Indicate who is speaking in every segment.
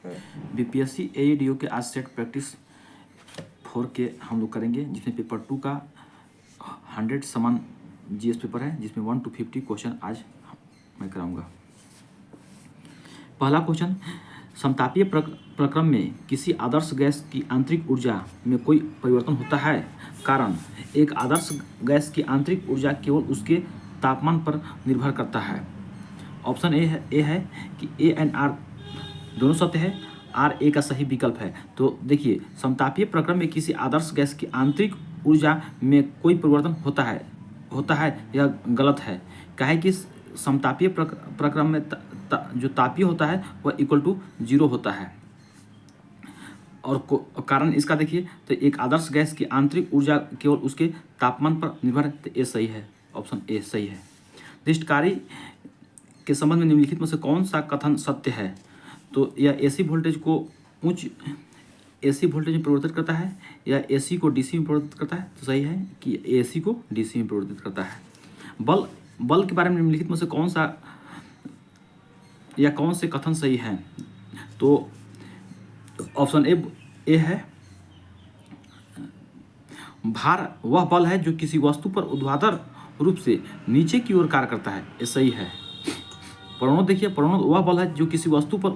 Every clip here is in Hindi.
Speaker 1: बीपीएससी एईडीओ के आज सेट प्रैक्टिस 4 के हम लोग करेंगे, जिसमें पेपर 2 का 100 समान जीएस पेपर है, जिसमें 1 to 50 क्वेश्चन आज मैं कराऊंगा। पहला क्वेश्चन, समतापीय प्रक्रम में किसी आदर्श गैस की आंतरिक ऊर्जा में कोई परिवर्तन होता है? कारण, एक आदर्श गैस की आंतरिक ऊर्जा केवल उसके तापमान पर निर्भर करता है। ऑप्शन ए है कि ए एंड आर दोनों सत्य है, आर ए का सही विकल्प है। तो देखिए, समतापीय प्रक्रम में किसी आदर्श गैस की आंतरिक ऊर्जा में कोई परिवर्तन होता है यह गलत है। काहे कि समतापीय प्रक्रम में जो तापीय होता है वह इक्वल टू 0 होता है। और कारण इसका देखिए, तो एक आदर्श गैस की आंतरिक ऊर्जा केवल उसके तापमान पर निर्भर है, तो ए सही है, ऑप्शन ए सही है। दृष्टकारी के संबंध में निम्नलिखित में से कौन सा कथन सत्य है? तो यह एसी वोल्टेज को उच्च एसी वोल्टेज में परिवर्तित करता है या एसी को डीसी में परिवर्तित करता है? तो सही है कि एसी को डीसी में परिवर्तित करता है। बल के बारे में निम्नलिखित में से कौन सा या कौन से कथन सही है? तो ऑप्शन ए है, भार वह बल है जो किसी वस्तु पर ऊर्ध्वाधर रूप से नीचे की ओर कार्य करता है, ये सही है। प्रणोद देखिए, प्रणोद वह बल है जो किसी वस्तु पर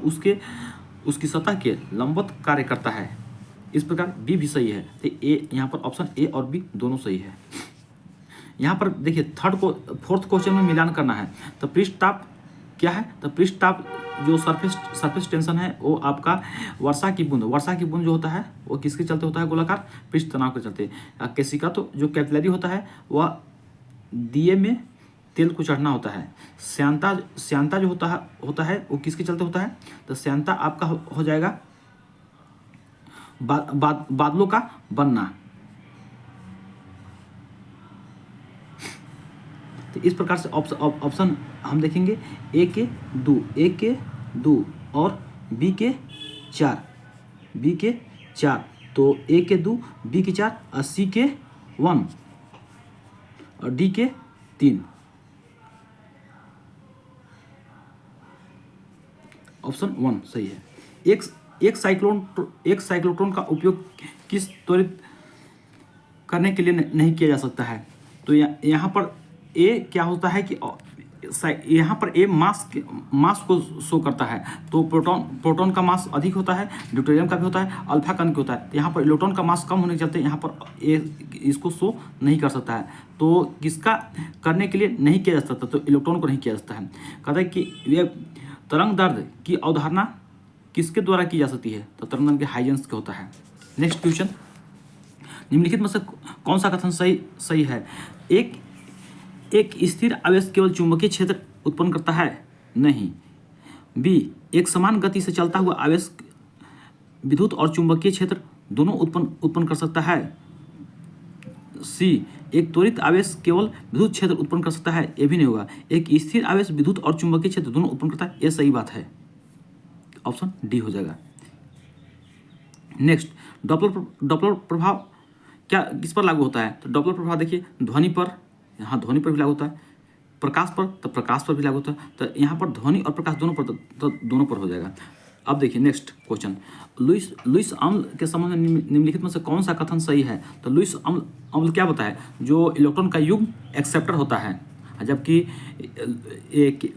Speaker 1: उसकी सतह के लंबवत कार्य करता है। इस प्रकार बी भी सही है, तो ए यहाँ पर ऑप्शन ए और बी दोनों सही है। यहाँ पर देखिए, फोर्थ क्वेश्चन में मिलान करना है। तो पृष्ठताप क्या है? तो पृष्ठताप जो सरफेस टेंशन है वो आपका वर्षा की बूंद जो होता है वो किसके चलते होता है? गोलाकार पृष्ठ तनाव के चलते। केशिका तो जो कैपिलरी होता है वह दिए में तेल को चढ़ना होता है। श्यानता जो होता है वो किसके चलते होता है? तो श्यानता आपका हो जाएगा बादलों का बनना। तो इस प्रकार से ऑप्शन हम देखेंगे, ए के 2 और बी के 4। तो ए के 2, बी के 4 और सी के 1 और डी के 3। ऑप्शन 1 सही है। एक साइक्लोट्रॉन का उपयोग किस त्वरित करने के लिए नहीं किया जा सकता है? तो यहाँ पर ए क्या होता है कि यहाँ पर ए मास को शो करता है। तो प्रोटॉन का मास अधिक होता है, ड्यूटेरियम का भी होता है, अल्फा कण का होता है। तो यहाँ पर इलेक्ट्रॉन का मास कम होने के चलते यहाँ पर ए इसको शो नहीं कर सकता है। तो किसका करने के लिए नहीं किया जा सकता? तो इलेक्ट्रॉन को नहीं किया जा सकता है। कहता है कि ये तरंग दैर्ध्य की अवधारणा किसके द्वारा की जा सकती है? तो तरंग दैर्ध्य के हाइजेंस का होता है। नेक्स्ट क्वेश्चन, निम्नलिखित में से कौन सा कथन सही है? एक स्थिर आवेश केवल चुंबकीय क्षेत्र उत्पन्न करता है? नहीं। बी, एक समान गति से चलता हुआ आवेश विद्युत और चुंबकीय क्षेत्र दोनों उत्पन्न कर सकता है? सी, एक त्वरित आवेश केवल विद्युत क्षेत्र उत्पन्न कर सकता है? ये भी नहीं होगा। एक स्थिर आवेश विद्युत और चुंबकीय क्षेत्र दोनों उत्पन्न करता है, ये सही बात है, ऑप्शन डी हो जाएगा। नेक्स्ट, डॉपलर प्रभाव क्या किस पर लागू होता है? तो डॉपलर प्रभाव देखिए, ध्वनि पर भी लागू होता है, प्रकाश पर तो प्रकाश पर भी लागू होता है। तो यहाँ पर ध्वनि और प्रकाश दोनों पर, तो दोनों पर हो जाएगा। अब देखिए नेक्स्ट क्वेश्चन, लुईस अम्ल के संबंध में निम्नलिखित में से कौन सा कथन सही है? तो लुईस अम्ल क्या बताया है? जो इलेक्ट्रॉन का युग्म एक्सेप्टर होता है, जबकि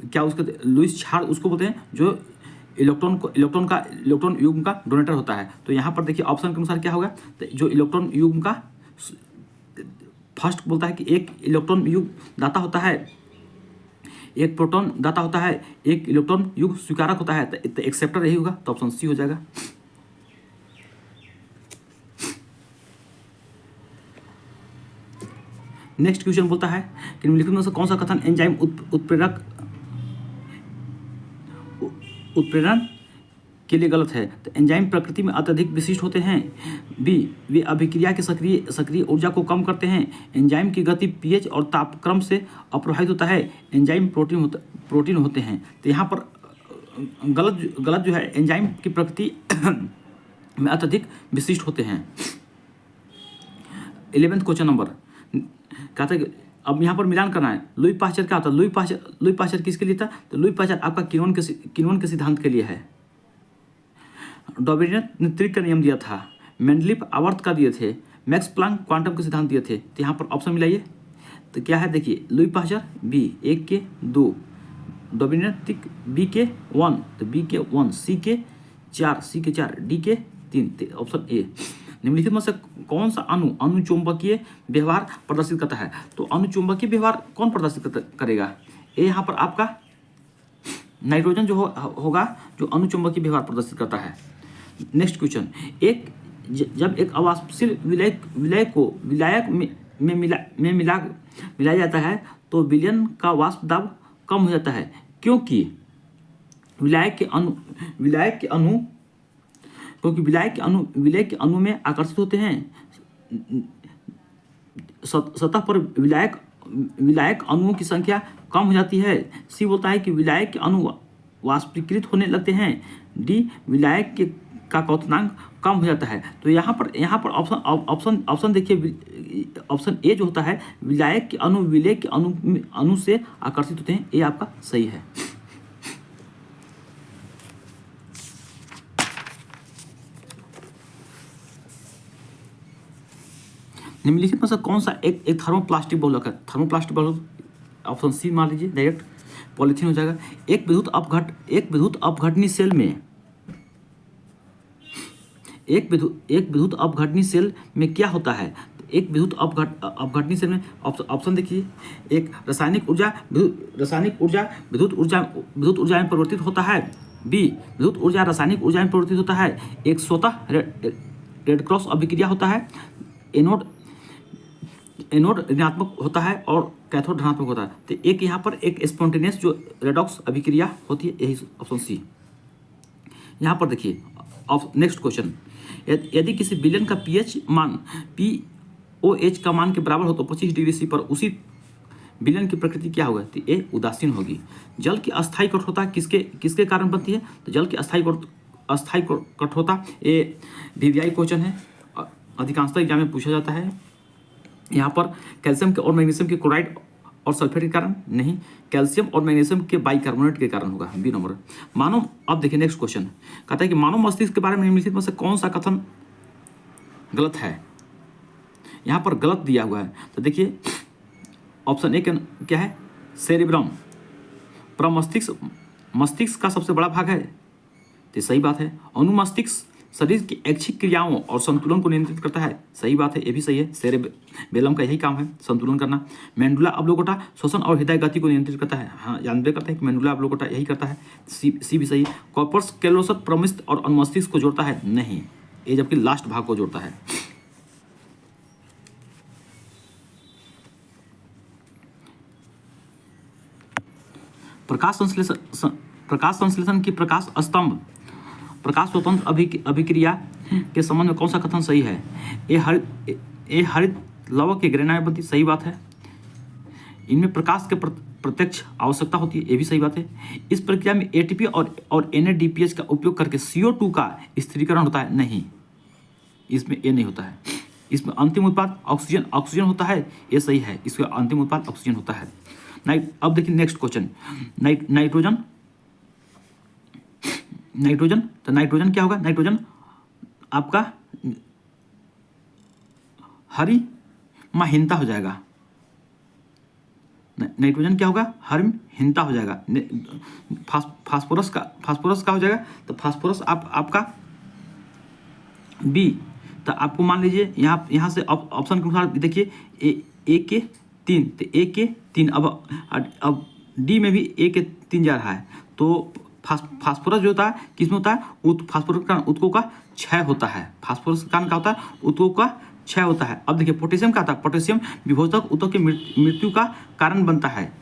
Speaker 1: क्या उसके लुईस क्षार उसको बोलते हैं जो इलेक्ट्रॉन युग्म का डोनेटर होता है। तो यहाँ पर देखिए ऑप्शन के अनुसार क्या होगा? तो जो इलेक्ट्रॉन युग्म का फर्स्ट बोलता है कि एक इलेक्ट्रॉन युग्म दाता होता है, एक प्रोटॉन दाता होता है, एक इलेक्ट्रॉन युग्म स्वीकारक होता है। तो एक्सेप्टर यही होगा, तो ऑप्शन सी हो जाएगा। नेक्स्ट क्वेश्चन बोलता है कि निम्नलिखित में से कौन सा कथन एंजाइम उत्प्रेरण के लिए गलत है? तो एंजाइम प्रकृति में अत्यधिक विशिष्ट होते हैं। बी, वे अभिक्रिया के सक्रिय ऊर्जा को कम करते हैं। एंजाइम की गति पीएच और तापक्रम से अप्रभावित होता है। एंजाइम प्रोटीन होते हैं। तो यहाँ पर गलत जो है, एंजाइम की प्रकृति में अत्यधिक विशिष्ट होते हैं। 11th क्वेश्चन नंबर कहता है, अब यहाँ पर मिलान करना है। लुई पाश्चर क्या होता है? लुई पाश्चर किसके लिए था? तो लुई पाश्चर आपका किण्वन के सिद्धांत के लिए है। डॉबरिनर ने त्रिक का नियम दिया था, मेंडलीफ आवर्त का दिए थे, मैक्स प्लांक क्वांटम के सिद्धांत दिए थे। तो यहाँ पर ऑप्शन मिलाइए, तो क्या है देखिए, लुई पाश्चर बी 1 के 2, डॉबरिनर त्रिक बी के 1, तो बी के 1, सी के 4, सी के 4, डी के 3, ऑप्शन ए। निम्नलिखित में से कौन सा अणु अनुचुंबकीय व्यवहार प्रदर्शित करता है? तो अनुचुंबकीय व्यवहार कौन प्रदर्शित करेगा? ए यहाँ पर आपका नाइट्रोजन जो होगा जो अनुचुंबकीय व्यवहार प्रदर्शित करता है। नेक्स्ट क्वेश्चन, जब एक अवाष्पशील विलय को विलायक में मिलाया जाता है तो विलयन का वाष्प दाब कम हो जाता है, क्योंकि विलय के अणु में आकर्षित होते हैं। सतह पर विलायक अणुओं की संख्या कम हो जाती है। सी बोलता है कि विलायक के अणु वाष्पीकृत होने लगते हैं। डी विलायक का क्वथनांक कम हो जाता है। तो यहाँ पर ऑप्शन देखिए, ऑप्शन ए जो होता है, विलायक के अणु विलय के अणु से आकर्षित होते हैं, ये आपका सही है। निम्नलिखित में से कौन सा एक थर्मोप्लास्टिक बहुलक है? थर्मोप्लास्टिक बहुलक ऑप्शन सी मान लीजिए, डायरेक्ट पॉलीथीन हो जाएगा। एक विद्युत अपघटनी सेल में क्या होता है? एक विद्युत अपघटनी सेल में ऑप्शन देखिए, एक रासायनिक ऊर्जा विद्युत ऊर्जा में परिवर्तित होता है। बी विद्युत ऊर्जा रासायनिक ऊर्जा में परिवर्तित होता है। एक स्वतः रेड क्रॉस अभिक्रिया होता है। एनोड ऋणात्मक होता है और कैथोड धनात्मक होता है। तो एक यहाँ पर एक स्पॉन्टेनियस जो रेडॉक्स अभिक्रिया होती है, यही ऑप्शन सी। यहाँ पर देखिए नेक्स्ट क्वेश्चन, यदि किसी विलयन का पीएच मान पीओएच का मान के बराबर हो तो 25 डिग्री सी पर उसी विलयन की प्रकृति क्या होगा? तो ए उदासीन होगी। जल की अस्थायी कठोरता किसके कारण बनती है? तो जल की अस्थायी कठोरता, ये वीवीआई क्वेश्चन है, अधिकांशतः एग्जाम में पूछा जाता है। यहाँ पर कैल्शियम के और मैग्नीशियम के क्लोराइड और सल्फेट के कारण नहीं, कैल्शियम और मैग्नीशियम के बाइकार्बोनेट के कारण होगा, बी नंबर। मानव, अब देखिए नेक्स्ट क्वेश्चन कहता है कि मानव मस्तिष्क के बारे में निम्नलिखित में से कौन सा कथन गलत है? यहाँ पर गलत दिया हुआ है, तो देखिए ऑप्शन ए क्या है, सेरेब्रम मस्तिष्क का सबसे बड़ा भाग है, तो सही बात है। अनुमस्तिष्क शरीर की ऐच्छिक क्रियाओं और संतुलन को नियंत्रित करता है, सही बात है, ये भी सही है। सेरेबेलम का यही काम है, संतुलन करना। मेंडुला ऑब्लोंगेटा श्वसन और हृदय गति को नियंत्रित करता है, हाँ जानबे करता है कि मेंडुला ऑब्लोंगेटा यही करता है, सी भी सही है। कॉर्पस कैलोसम प्रमिस्थ और अनुमस्तिष्क को जोड़ता है, नहीं, ये जबकि लास्ट भाग को जोड़ता है। प्रकाश संश्लेषण की प्रकाश स्तंभ प्रकाश स्वतंत्र अभिक्रिया के संबंध में कौन सा कथन सही है? ए हरित लवक के ग्रेनाइट बनती, सही बात है। इनमें प्रकाश के प्रत्यक्ष आवश्यकता होती है, ये भी सही बात है। इस प्रक्रिया में एटीपी और NADPH का उपयोग करके CO2 का स्थिरीकरण होता है, नहीं, इसमें ये नहीं होता है। इसमें अंतिम उत्पाद ऑक्सीजन होता है, ये सही है, इसका अंतिम उत्पाद ऑक्सीजन होता है। अब देखिए नेक्स्ट क्वेश्चन, नाइट्रोजन, तो नाइट्रोजन क्या होगा? नाइट्रोजन आपका हरिमहीनता हो जाएगा। नाइट्रोजन क्या होगा? हरिमहीनता हो जाएगा। फास्फोरस का हो जाएगा, तो फास्फोरस आपका बी। तो आपको मान लीजिए यहाँ से ऑप्शन के अनुसार देखिए, ए के 3, तो ए के 3, अब डी में भी ए के 3 जा रहा है, तो फास्फोरस जो होता है किसमें होता है? फास्फोरस का उत्कों का क्षय होता है। फास्फोरस का कारण क्या होता है? उत्कों का क्षय होता है। अब देखिए पोटेशियम क्या होता है? पोटेशियम विभोजक उत्तक की मृत्यु का कारण बनता है।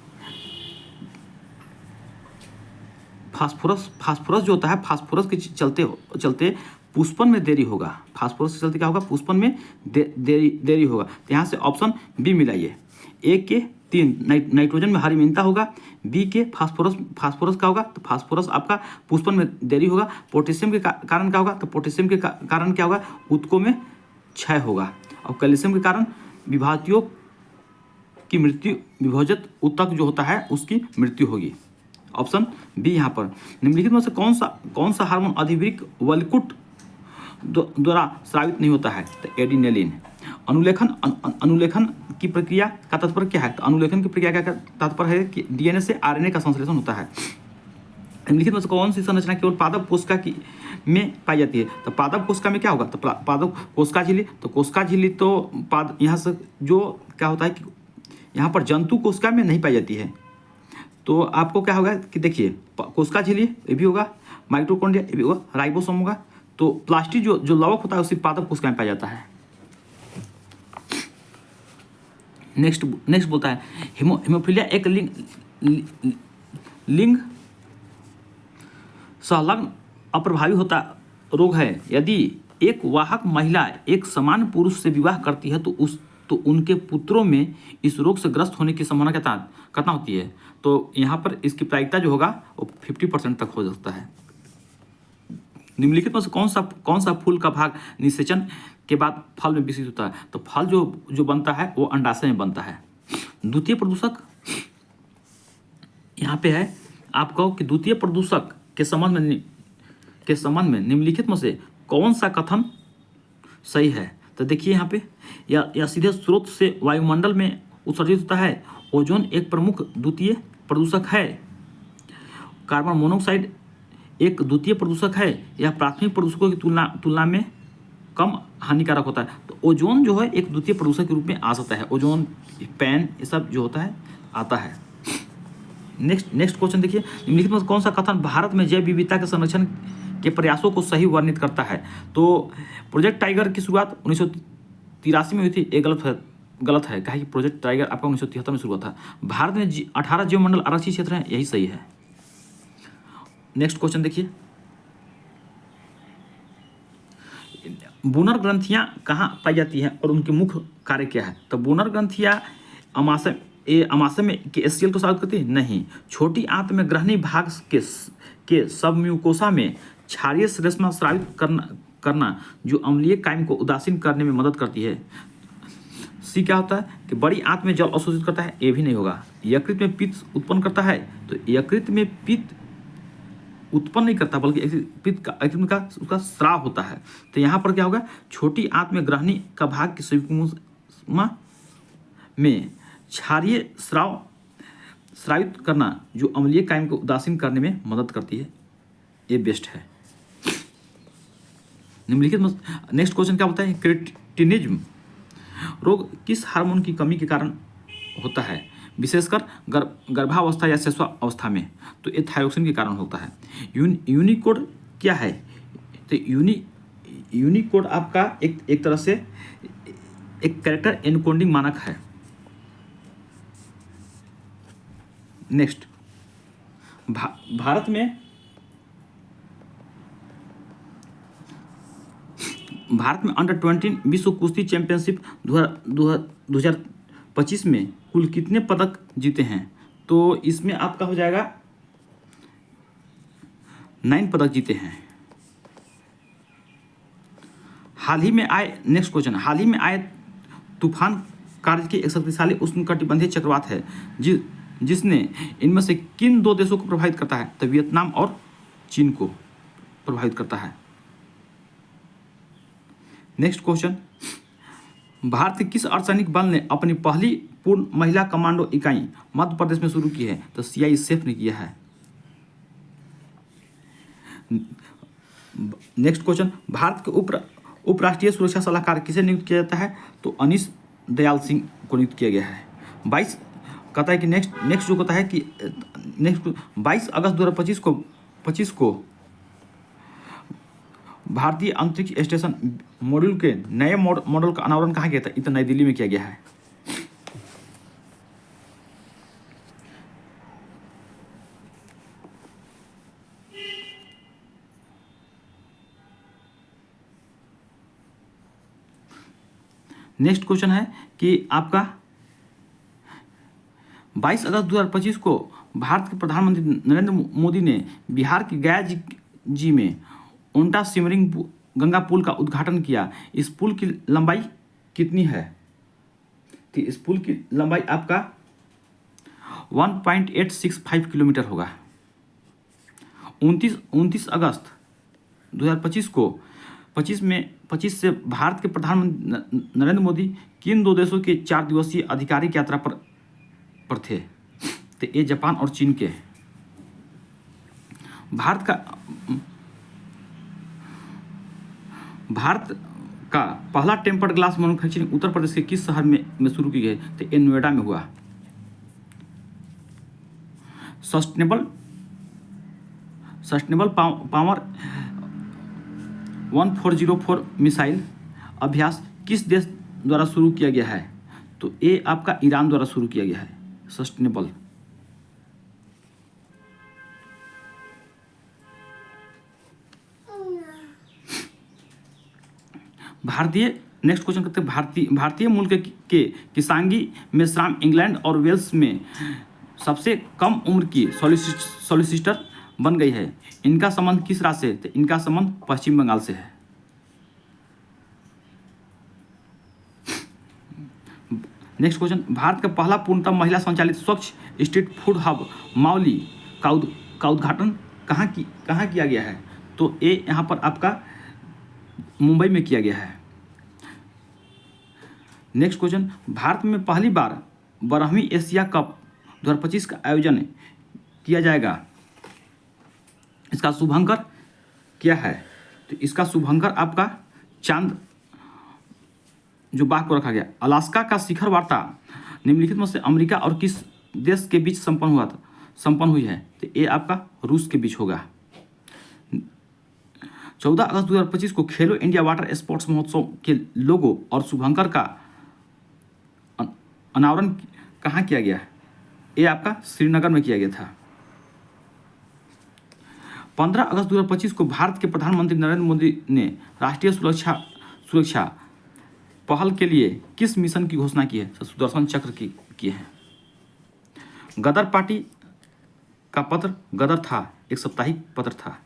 Speaker 1: फास्फोरस जो होता है, फास्फोरस के चलते पुष्पन में देरी होगा। फास्फोरस के चलते क्या होगा? पुष्पन में देरी होगा। तो यहाँ से ऑप्शन बी मिलाइए। ए के 3 नाइट्रोजन में हरिमहीनता होगा, बी के फास्फोरस का होगा, तो फास्फोरस आपका पुष्पन में देरी होगा। पोटेशियम के कारण क्या होगा? तो पोटेशियम के कारण क्या होगा? उत्कों में क्षय होगा। और कैल्शियम के कारण विभाजियों की मृत्यु, विभोजक ऊतक जो होता है उसकी मृत्यु होगी। ऑप्शन बी यहाँ पर। निम्नलिखित में से कौन सा हार्मोन अधिवृक्क वल्कुट द्वारा स्रावित नहीं होता है, तो एडिनेलिन। अनुलेखन की प्रक्रिया का तात्पर्य क्या है? तो अनुलेखन की प्रक्रिया का तात्पर्य है कि डीएनए से आरएनए का संश्लेषण होता है। निम्नलिखित में से कौन सी संरचना केवल पादप कोशिका की में पाई जाती है? तो पादप कोशिका में क्या होगा? तो पादप कोशिका झिल्ली। तो कोशिका झिल्ली तो यहाँ से जो क्या होता है कि यहाँ पर जंतु कोशिका में नहीं पाई जाती है। तो आपको क्या होगा कि देखिए, कोशिका झिल्ली ये भी होगा, माइटोकॉन्ड्रिया ये भी होगा, राइबोसोम होगा। तो प्लास्टिक जो लवक होता है उसी पादप कोशिका में पाया जाता है। नेक्स्ट बोलता है हेमोफीलिया एक लिंग संलग्न अप्रभावी होता रोग है। यदि एक वाहक महिला एक समान पुरुष से विवाह करती है तो उनके पुत्रों में इस रोग से ग्रस्त होने की संभावना कितना होती है? तो यहाँ पर इसकी प्रायिकता जो होगा वो 50% तक हो सकता है। निम्नलिखित में से कौन सा फूल का भाग निषेचन के बाद फल में विकसित होता है? तो फल जो बनता है वो अंडाशय में बनता है। द्वितीय प्रदूषक यहाँ पे है, आप कहो कि द्वितीय प्रदूषक के संबंध में निम्नलिखित में से कौन सा कथन सही है? तो देखिए यहाँ पे या सीधे स्रोत से वायुमंडल में उत्सर्जित होता है। ओजोन एक प्रमुख द्वितीय प्रदूषक है। कार्बन मोनोऑक्साइड एक द्वितीय प्रदूषक है। यह प्राथमिक प्रदूषकों की तुलना में कम हानिकारक होता है। तो ओजोन जो है एक द्वितीय प्रदूषक के रूप में आ सकता है। ओजोन, पैन, ये सब जो होता है आता है। नेक्स्ट क्वेश्चन देखिए, निम्नलिखित में कौन सा कथन भारत में जैव विविधता के संरक्षण के प्रयासों को सही वर्णित करता है? तो प्रोजेक्ट टाइगर की शुरुआत 1983 में हुई थी। ये गलत है। कहा कि प्रोजेक्ट टाइगर आपका 1973 में शुरू हुआ था। भारत में 18 जीवमंडल आरक्षित क्षेत्र हैं, यही सही है। नेक्स्ट क्वेश्चन देखिए, बूनर ग्रंथियां कहाँ पाई जाती हैं और उनके मुख्य कार्य क्या है? तो बूनर ग्रंथियां अमाशय में एचसीएल को स्रावित करती है? नहीं। छोटी आंत में ग्रहणी भाग के सबम्यूकोसा में क्षारीय श्लेष्मा स्रावित करना जो अम्लीय कायम को उदासीन करने में मदद करती है। सी क्या होता है कि बड़ी आंत में जल अवशोषित करता है? ये भी नहीं होगा। यकृत में पित्त उत्पन्न करता है? तो यकृत में पित्त उत्पन्न नहीं करता, बल्कि यकृत का उसका स्राव होता है। तो यहाँ पर क्या होगा? छोटी आंत में ग्रहणी का भाग की सबम्यूकोसा में क्षारीय स्रावित करना जो अम्लीय कायम को उदासीन करने में मदद करती है। ये बेस्ट है। निम्नलिखित में नेक्स्ट क्वेश्चन क्या बोलता है? क्रेटिनिज्म रोग किस हार्मोन की कमी के कारण होता है, विशेषकर गर्भावस्था या शिशुअवस्था में? तो ये थायरोक्सिन के कारण होता है। यूनिकोड क्या है? तो यूनिकोड आपका एक तरह से एक कैरेक्टर एनकोडिंग मानक है। नेक्स्ट, भारत में अंडर 20 विश्व कुश्ती चैंपियनशिप 2025 में कुल कितने पदक जीते हैं? तो इसमें आपका हो जाएगा 9 पदक जीते हैं। नेक्स्ट क्वेश्चन, हाल ही में आए तूफान कार्य की एक शक्तिशाली उष्णकटिबंधीय चक्रवात है जिसने इनमें से किन 2 देशों को प्रभावित करता है? तो वियतनाम और चीन को प्रभावित करता है। नेक्स्ट क्वेश्चन, भारत के किस अर्धसैनिक बल ने अपनी पहली पूर्ण महिला कमांडो इकाई मध्य प्रदेश में शुरू की है? तो सीआईएसएफ ने किया है। नेक्स्ट क्वेश्चन, भारत के उपराष्ट्रीय सुरक्षा सलाहकार किसे नियुक्त किया जाता है? तो अनीश दयाल सिंह को नियुक्त किया गया है। 22 कहता है कि नेक्स्ट जो कहता है कि नेक्स्ट 22 अगस्त 2025 को भारतीय अंतरिक्ष स्टेशन मॉड्यूल के नए मॉडल का अनावरण कहाँ किया था? ये तो नई दिल्ली में किया गया है। नेक्स्ट क्वेश्चन है कि आपका 22 अगस्त 2025 को भारत के प्रधानमंत्री नरेंद्र मोदी ने बिहार के गया जी में ओंटा सिमरिंग गंगा पुल का उद्घाटन किया। इस पुल की लंबाई कितनी है? तो इस पुल की लंबाई आपका 1.865 किलोमीटर होगा। 29 अगस्त 2025 को 25 से भारत के प्रधानमंत्री नरेंद्र मोदी किन दो देशों के 4 दिवसीय आधिकारिक यात्रा पर थे? तो ये जापान और चीन के। भारत का पहला tempered glass manufacturing Uttar Pradesh के किस शहर में शुरू की गई? तो ये नोएडा में हुआ। सस्टेनेबल पावर 1404 मिसाइल अभ्यास किस देश द्वारा शुरू किया गया है? तो ये आपका ईरान द्वारा शुरू किया गया है। सस्टेनेबल। नेक्स्ट क्वेश्चन करते हैं, भारतीय मूल के किसांगी मेश्राम इंग्लैंड और वेल्स में सबसे कम उम्र की सॉलिसिटर बन गई है। इनका संबंध किस राज्य से? तो इनका संबंध पश्चिम बंगाल से है। नेक्स्ट क्वेश्चन, भारत का पहला पूर्णतः महिला संचालित स्वच्छ स्ट्रीट फूड हब माउली का उद्घाटन कहाँ किया गया है? तो ये यहाँ पर आपका मुंबई में किया गया है। नेक्स्ट क्वेश्चन, भारत में पहली बार 12वीं एशिया कप 2025 का आयोजन किया जाएगा। इसका शुभंकर क्या है? तो इसका शुभंकर आपका चांद जो बाघ को रखा गया। अलास्का का शिखर वार्ता निम्नलिखित में से अमेरिका और किस देश के बीच संपन्न हुई है? तो ये आपका रूस के बीच होगा। 14 अगस्त 2025 को खेलो इंडिया वाटर स्पोर्ट्स महोत्सव के लोगो और शुभंकर का अनावरण कहाँ किया गया? ये आपका श्रीनगर में किया गया था। 15 अगस्त 2025 को भारत के प्रधानमंत्री नरेंद्र मोदी ने राष्ट्रीय सुरक्षा पहल के लिए किस मिशन की घोषणा की है? सुदर्शन चक्र की है। गदर पार्टी का पत्र गदर था, एक साप्ताहिक पत्र था।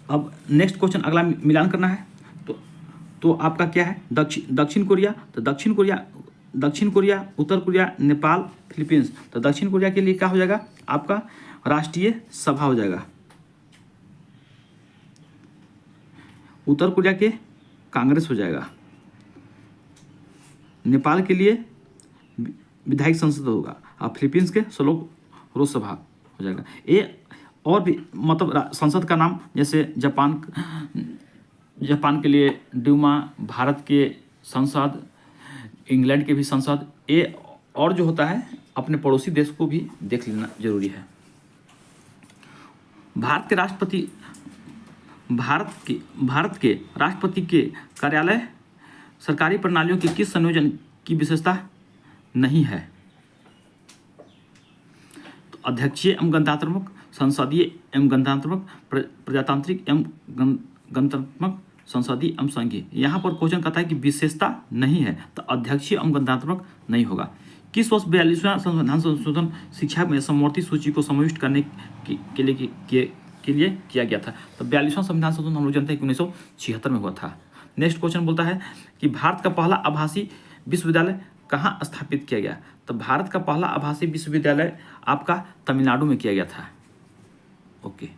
Speaker 1: अब नेक्स्ट क्वेश्चन अगला मिलान करना है। तो आपका क्या है? दक्षिण कोरिया। तो दक्षिण कोरिया, उत्तर कोरिया, नेपाल, फिलीपींस। तो दक्षिण कोरिया के लिए क्या हो जाएगा? आपका राष्ट्रीय सभा हो जाएगा। उत्तर कोरिया के कांग्रेस हो जाएगा। नेपाल के लिए विधायक संसद होगा और फिलीपींस के संलोक रोज सभा हो जाएगा। ये और भी मतलब संसद का नाम, जैसे जापान के लिए ड्यूमा, भारत के संसद, इंग्लैंड के भी संसद, ये और जो होता है अपने पड़ोसी देश को भी देख लेना जरूरी है। भारत के राष्ट्रपति के कार्यालय सरकारी प्रणालियों के किस संयोजन की विशेषता नहीं है? तो अध्यक्षीय एवं गणतंत्रात्मक, संसदीय एवं गणतंत्रात्मक, प्रजातांत्रिक एवं गणतंत्रात्मक, संसदीय एवं संघीय। यहाँ पर क्वेश्चन कहता है कि विशेषता नहीं है, तो अध्यक्षीय एवं गणतंत्रात्मक नहीं होगा। किस वर्ष 42वां संविधान संशोधन शिक्षा में समवर्ती सूची को समाविष्ट करने के लिए किया गया था? तो 42वां संविधान संशोधन हम लोग जानते हैं कि 1976 में हुआ था। नेक्स्ट क्वेश्चन बोलता है कि भारत का पहला आभासी विश्वविद्यालय कहाँ स्थापित किया गया? तो भारत का पहला आभासी विश्वविद्यालय आपका तमिलनाडु में किया गया था। ओके।